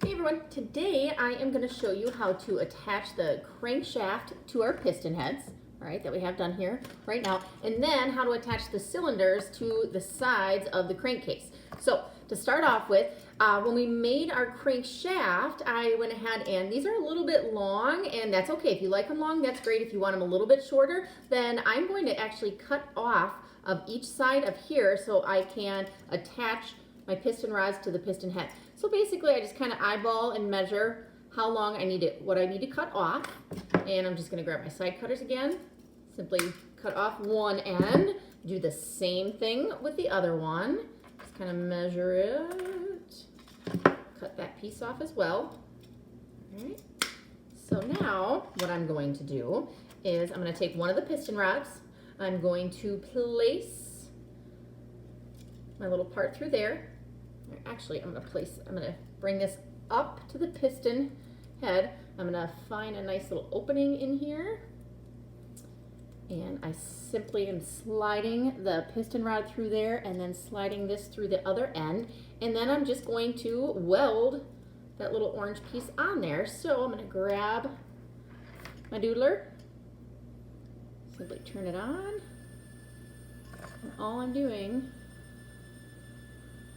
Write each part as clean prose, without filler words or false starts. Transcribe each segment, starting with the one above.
Hey everyone, today I am going to show you how to attach the crankshaft to our piston heads, all right, that we have done here right now, and then how to attach the cylinders to the sides of the crankcase. So to start off with, when we made our crankshaft, I went ahead and these are a little bit long, and that's okay. If you like them long, that's great. If you want them a little bit shorter, then I'm going to actually cut off of each side of here so I can attach my piston rods to the piston head. So basically I just kind of eyeball and measure how long I need it, what I need to cut off. And I'm just going to grab my side cutters again, simply cut off one end, do the same thing with the other one. Just kind of measure it, cut that piece off as well. All right. So now what I'm going to do is I'm going to take one of the piston rods, I'm going to place my little part through there. Actually, I'm going to bring this up to the piston head. I'm going to find a nice little opening in here. And I simply am sliding the piston rod through there and then sliding this through the other end. And then I'm just going to weld that little orange piece on there. So I'm going to grab my doodler, simply turn it on. And all I'm doing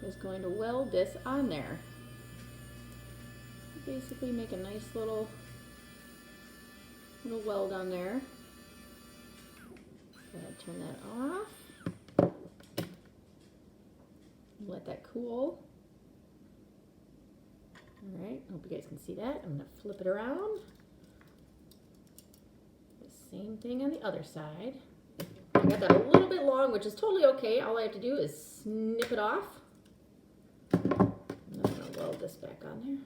is going to weld this on there. Basically make a nice little weld on there. Go ahead, turn that off. Let that cool. All right, I hope you guys can see that. I'm going to flip it around. The same thing on the other side. I got that a little bit long, which is totally okay. All I have to do is snip it off. I'm going to weld this back on there.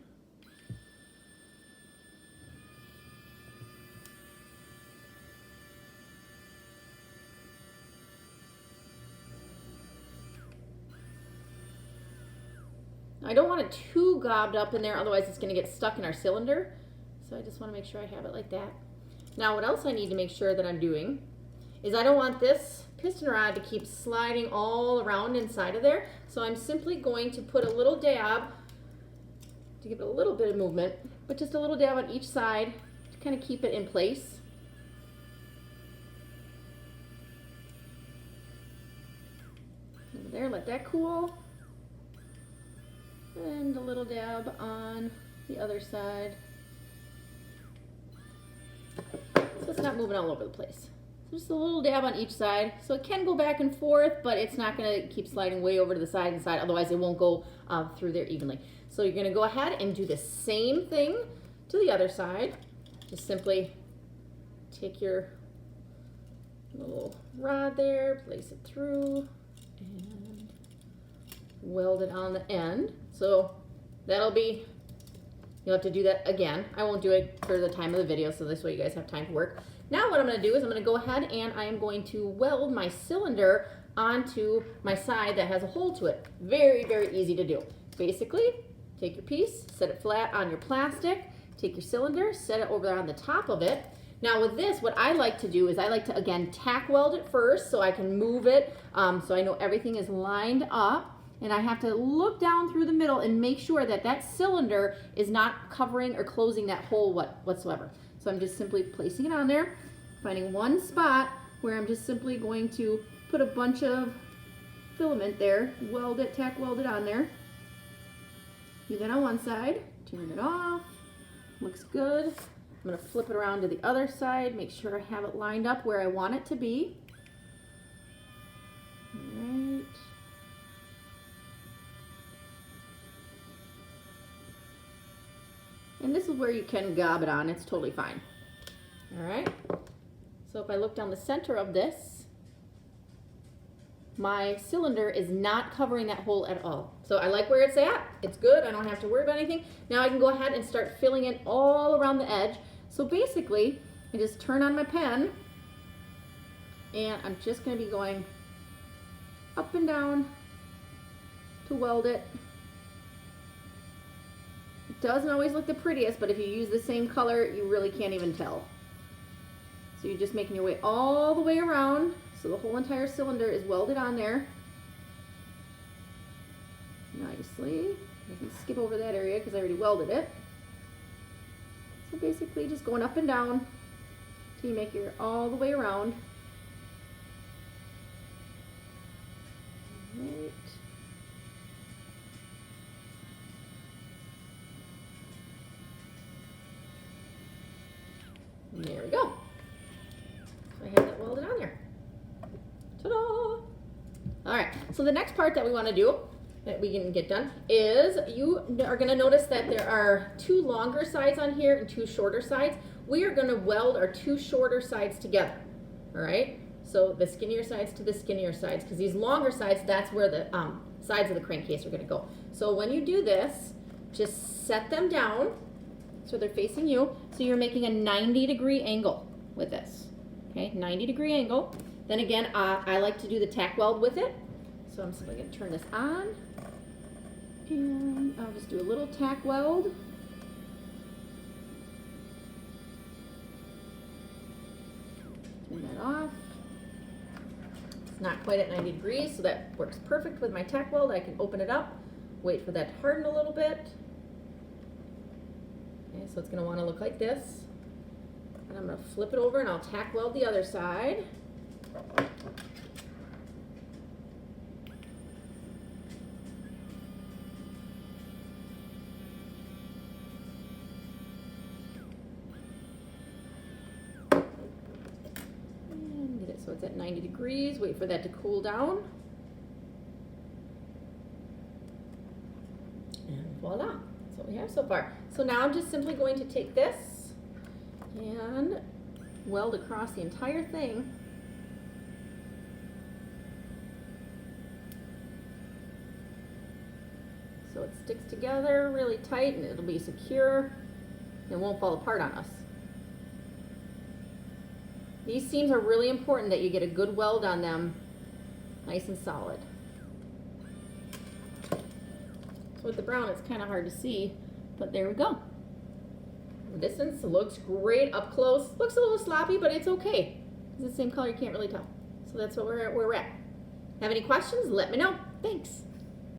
I don't want it too gobbed up in there, otherwise it's going to get stuck in our cylinder. So I just want to make sure I have it like that. Now what else I need to make sure that I'm doing is I don't want this piston rod to keep sliding all around inside of there. So I'm simply going to put a little dab to give it a little bit of movement, but just a little dab on each side to kind of keep it in place. Over there, let that cool. And a little dab on the other side. So it's not moving all over the place. Just a little dab on each side. So it can go back and forth, but it's not going to keep sliding way over to the side and side. Otherwise, it won't go through there evenly. So you're going to go ahead and do the same thing to the other side. Just simply take your little rod there, place it through, and weld it on the end. So that'll be, you'll have to do that again. I won't do it for the time of the video, so this way you guys have time to work. Now what I'm going to do is I'm going to go ahead and I am going to weld my cylinder onto my side that has a hole to it. Very, very easy to do. Basically, take your piece, set it flat on your plastic, take your cylinder, set it over on the top of it. Now with this, what I like to do is I like to, again, tack weld it first so I can move it so I know everything is lined up. And I have to look down through the middle and make sure that that cylinder is not covering or closing that hole whatsoever. So I'm just simply placing it on there, finding one spot where I'm just simply going to put a bunch of filament there, weld it, tack weld it on there. Do that on one side, turn it off, looks good. I'm going to flip it around to the other side, make sure I have it lined up where I want it to be. All right. And this is where you can gob it on, it's totally fine. All right, so if I look down the center of this, my cylinder is not covering that hole at all. So I like where it's at, it's good, I don't have to worry about anything. Now I can go ahead and start filling it all around the edge. So basically, I just turn on my pen, and I'm just gonna be going up and down to weld it. Doesn't always look the prettiest, but if you use the same color, you really can't even tell. So you're just making your way all the way around, so the whole entire cylinder is welded on there nicely. You can skip over that area because I already welded it. So basically just going up and down till you make your all the way around. Right. And there we go. So I have that welded on there. Ta-da! All right, so the next part that we want to do, that we can get done, is you are going to notice that there are 2 longer sides on here and 2 shorter sides. We are going to weld our 2 shorter sides together, all right? So the skinnier sides to the skinnier sides, because these longer sides, that's where the sides of the crankcase are going to go. So when you do this, just set them down so they're facing you. So you're making a 90-degree angle with this, okay? 90-degree angle. Then again, I like to do the tack weld with it. So I'm simply going to turn this on, and I'll just do a little tack weld. Turn that off. It's not quite at 90 degrees, so that works perfect with my tack weld. I can open it up, wait for that to harden a little bit. Okay, so it's going to want to look like this. And I'm going to flip it over and I'll tack weld the other side. And get it so it's at 90 degrees. Wait for that to cool down. And voila, that's what we have so far. So now I'm just simply going to take this and weld across the entire thing. So it sticks together really tight and it'll be secure and won't fall apart on us. These seams are really important that you get a good weld on them, nice and solid. So with the brown it's kind of hard to see, but there we go. The distance looks great up close. Looks a little sloppy, but it's okay. It's the same color, you can't really tell. So that's what we're at. Have any questions? Let me know. Thanks.